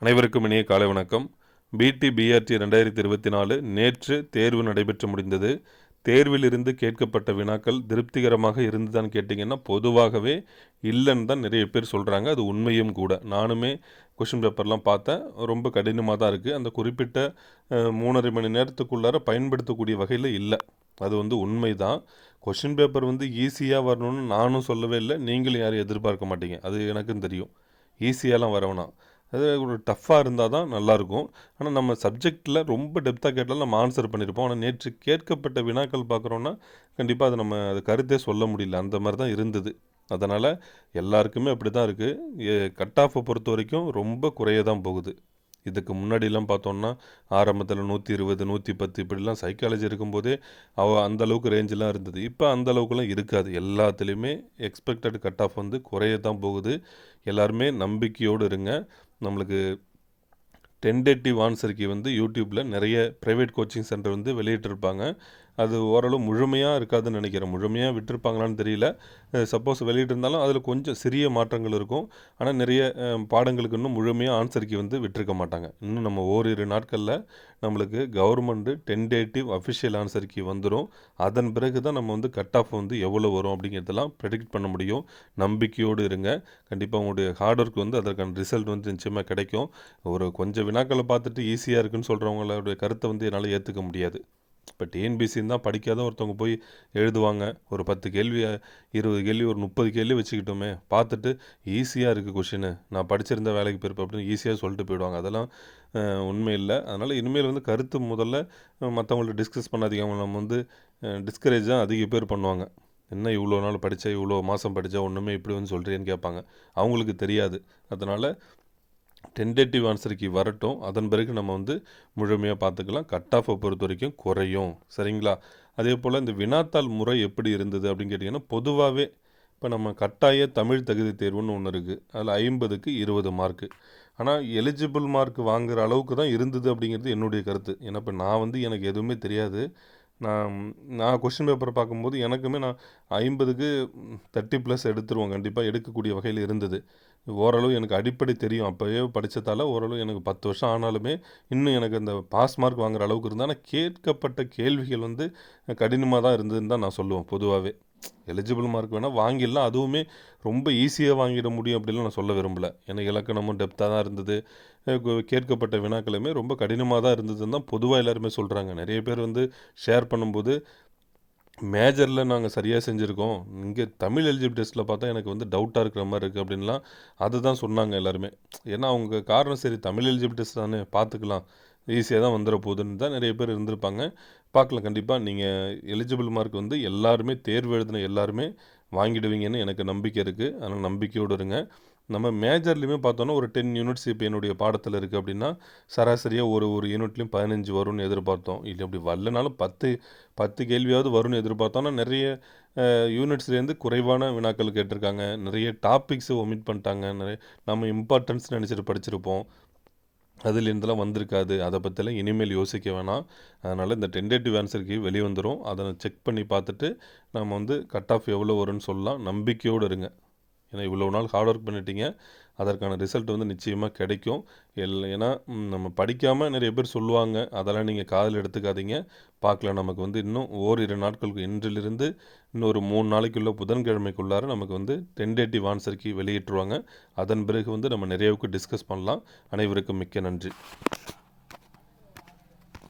அனைவருக்கும் இனிய காலை வணக்கம். பிடி பிஆர்டி 2024 நேற்று தேர்வு நடைபெற்று முடிந்தது. தேர்விலிருந்து கேட்கப்பட்ட வினாக்கள் திருப்திகரமாக இருந்துதான்னு கேட்டிங்கன்னா பொதுவாகவே இல்லைன்னு தான் நிறைய பேர் சொல்கிறாங்க. அது உண்மையும் கூட. நானுமே கொஷின் பேப்பர்லாம் பார்த்தேன். ரொம்ப கடினமாக தான் இருக்குது. அந்த குறிப்பிட்ட 3.5 மணி நேரத்துக்குள்ளார பயன்படுத்தக்கூடிய வகையில் இல்லை. அது உண்மை தான். கொஷின் பேப்பர் ஈஸியாக வரணும்னு நானும் சொல்லவே இல்லை, நீங்களும் யாரும் எதிர்பார்க்க மாட்டீங்க. அது எனக்கும் தெரியும். ஈஸியாலாம் வரவேணாம். அது ஒரு டஃப்பாக இருந்தால் தான் நல்லாயிருக்கும். ஆனால் நம்ம சப்ஜெக்டில் ரொம்ப டெப்த்தாக கேட்டாலும் நம்ம ஆன்சர் பண்ணியிருப்போம். ஆனால் நேற்று கேட்கப்பட்ட வினாக்கள் பார்க்குறோன்னா கண்டிப்பாக அது கருத்தே சொல்ல முடியல. அந்த மாதிரி தான் இருந்தது. அதனால் எல்லாருக்குமே அப்படி தான் இருக்குது. கட் ஆஃபை பொறுத்த வரைக்கும் ரொம்ப குறைய தான் போகுது. இதுக்கு முன்னாடிலாம் பார்த்தோன்னா ஆரம்பத்தில் 120 110 இப்படிலாம் சைக்காலஜி இருக்கும்போதே அந்தளவுக்கு ரேஞ்செலாம் இருந்தது. இப்போ அந்தளவுக்குலாம் இருக்காது. எல்லாத்துலேயுமே எக்ஸ்பெக்டட் கட் ஆஃப் குறைய தான் போகுது. எல்லாருமே நம்பிக்கையோடு இருங்க. நம்மளுக்கு டென்டேட்டிவ் ஆன்சருக்கு யூடியூப்பில் நிறைய ப்ரைவேட் கோச்சிங் சென்டர் வெளியிட்டிருப்பாங்க. அது ஓரளவு முழுமையாக இருக்காதுன்னு நினைக்கிறேன். முழுமையாக விட்டிருப்பாங்களான்னு தெரியல. சப்போஸ் வெளியிட்டிருந்தாலும் அதில் கொஞ்சம் சிறிய மாற்றங்கள் இருக்கும். ஆனால் நிறைய பாடங்களுக்கு இன்னும் முழுமையாக ஆன்சருக்கு விட்டிருக்க மாட்டாங்க. இன்னும் நம்ம ஓரிரு நாட்களில் நம்மளுக்கு கவர்மெண்ட்டு டென்டேட்டிவ் அஃபிஷியல் ஆன்சருக்கு வந்துடும். அதன் பிறகு தான் நம்ம கட் ஆஃப் எவ்வளோ வரும் அப்படிங்கிறதெல்லாம் ப்ரெடிக்ட் பண்ண முடியும். நம்பிக்கையோடு இருங்க. கண்டிப்பாக உங்களுடைய ஹார்ட் ஒர்க் அதற்கான ரிசல்ட் நிச்சயமாக கிடைக்கும். ஒரு கொஞ்சம் வினாக்களை பார்த்துட்டு ஈஸியாக இருக்குன்னு சொல்கிறவங்களுடைய கருத்தை என்னால் ஏற்றுக்க முடியாது. இப்போ டிஎன்பிசின்னு தான் படிக்காத ஒருத்தவங்க போய் எழுதுவாங்க. ஒரு 10 கேள்வி 20 கேள்வி ஒரு 30 கேள்வி வச்சுக்கிட்டோமே, பார்த்துட்டு ஈஸியாக இருக்குது கொஷினு, நான் படிச்சிருந்த வேலைக்கு போயிருப்பேன் அப்படின்னு ஈஸியாக சொல்லிட்டு போயிடுவாங்க. அதெல்லாம் உண்மை இல்லை. அதனால் இனிமேல் கருத்து முதல்ல மற்றவங்கள்ட்ட டிஸ்கஸ் பண்ணாதீங்க. அவங்க நம்ம டிஸ்கரேஜ் தான் அதிக பேர் பண்ணுவாங்க. என்ன இவ்வளோ நாள் படித்தா, இவ்வளோ மாதம் படித்தா ஒன்றுமே இப்படி சொல்கிறேன்னு கேட்பாங்க. அவங்களுக்கு தெரியாது. அதனால் டென்டேட்டிவ் ஆன்சருக்கு வரட்டும். அதன் பிறகு நம்ம முழுமையாக பார்த்துக்கலாம். கட் ஆஃபை பொறுத்த வரைக்கும் குறையும். சரிங்களா? அதே போல் இந்த வினாத்தாள் முறை எப்படி இருந்தது அப்படின்னு கேட்டிங்கன்னா, பொதுவாகவே இப்போ நம்ம கட்டாய தமிழ் தகுதி தேர்வுன்னு ஒன்று இருக்குது. அதில் 50க்கு 20 மார்க்கு. ஆனால் எலிஜிபிள் மார்க் வாங்குகிற அளவுக்கு தான் இருந்தது அப்படிங்கிறது என்னுடைய கருத்து. ஏன்னா இப்போ நான் எனக்கு எதுவுமே தெரியாது. நான் கொஷின் பேப்பரை பார்க்கும்போது எனக்குமே நான் 50க்கு 30+ எடுத்துருவோம். கண்டிப்பாக எடுக்கக்கூடிய வகையில் இருந்தது. ஓரளவு எனக்கு அடிப்படை தெரியும். அப்போவே படித்ததால் ஓரளவு எனக்கு 10 வருஷம் ஆனாலுமே இன்னும் எனக்கு அந்த பாஸ் மார்க் வாங்குகிற அளவுக்கு இருந்தால், ஆனால் கேட்கப்பட்ட கேள்விகள் கடினமாக தான் இருந்ததுன்னு தான் நான் சொல்லுவேன் பொதுவாகவே. எலிஜிபிள் மார்க் வேணால் வாங்கிடலாம். அதுவுமே ரொம்ப ஈஸியாக வாங்கிட முடியும் அப்படின்லாம் நான் சொல்ல விரும்பலை. ஏன்னா இலக்கணமும் டெப்த்தாக தான் இருந்தது. கேட்கப்பட்ட வினாக்களுமே ரொம்ப கடினமாக தான் இருந்ததுன்னு தான் பொதுவாக எல்லாருமே சொல்கிறாங்க. நிறைய பேர் ஷேர் பண்ணும்போது மேஜரில் நாங்கள் சரியாக செஞ்சுருக்கோம், இங்கே தமிழ் எலிஜிபிள் டெஸ்ட்டில் பார்த்தா எனக்கு டவுட்டாக இருக்கிற மாதிரி இருக்குது அப்படின்லாம் அதுதான் சொன்னாங்க எல்லாருமே. ஏன்னா அவங்க காரணம் சரி தமிழ் எலிஜிபிள் டெஸ்ட் தானே பார்த்துக்கலாம், ஈஸியாக தான் வந்துட போகுதுன்னு தான் நிறைய பேர் இருந்திருப்பாங்க. பார்க்கலாம். கண்டிப்பாக நீங்கள் எலிஜிபிள் மார்க் எல்லாருமே தேர்வு எழுதின எல்லாருமே வாங்கிடுவீங்கன்னு எனக்கு நம்பிக்கை இருக்குது. அதனால் நம்பிக்கையோடு இருங்க. நம்ம மேஜர்லேயுமே பார்த்தோன்னா ஒரு 10 யூனிட்ஸ் இப்போ என்னுடைய பாடத்தில் இருக்குது அப்படின்னா சராசரியாக ஒரு யூனிட்லேயும் 15 வரும்னு எதிர்பார்த்தோம். இல்லை அப்படி வரலனாலும் 10 கேள்வியாவது வரும்னு எதிர்பார்த்தோம்னா நிறைய யூனிட்ஸ்லேருந்து குறைவான வினாக்கள் கேட்டிருக்காங்க. நிறைய டாபிக்ஸை ஒமிட் பண்ணிட்டாங்க. நம்ம இம்பார்ட்டன்ஸ் நினச்சிட்டு படிச்சிருப்போம். அதுலேருந்துலாம் வந்திருக்காது. அதை பற்றிலாம் இனிமேல் யோசிக்க வேணாம். அதனால் இந்த டென்டேட்டிவ் ஆன்சருக்கு வெளியே வந்துடும். அதை செக் பண்ணி பார்த்துட்டு நம்ம கட் ஆஃப் எவ்வளோ வரும்னு சொல்லலாம். நம்பிக்கையோடு இருங்க. ஏன்னா இவ்வளோ நாள் ஹார்ட் ஒர்க் பண்ணிட்டீங்க. அதற்கான ரிசல்ட் நிச்சயமாக கிடைக்கும். ஏன்னா நம்ம படிக்காமல் நிறைய பேர் சொல்லுவாங்க. அதெல்லாம் நீங்கள் காதில் எடுத்துக்காதீங்க. பார்க்கலாம். நமக்கு இன்னும் ஓரிரு நாட்களுக்கு இன்றிலிருந்து இன்னொரு 3 நாளைக்குள்ளே புதன்கிழமைக்குள்ளார நமக்கு டென்டேட்டிவ் ஆன்சருக்கு வெளியிட்டுருவாங்க. அதன் பிறகு நம்ம நிறையவுக்கு டிஸ்கஸ் பண்ணலாம். அனைவருக்கும் மிக்க நன்றி.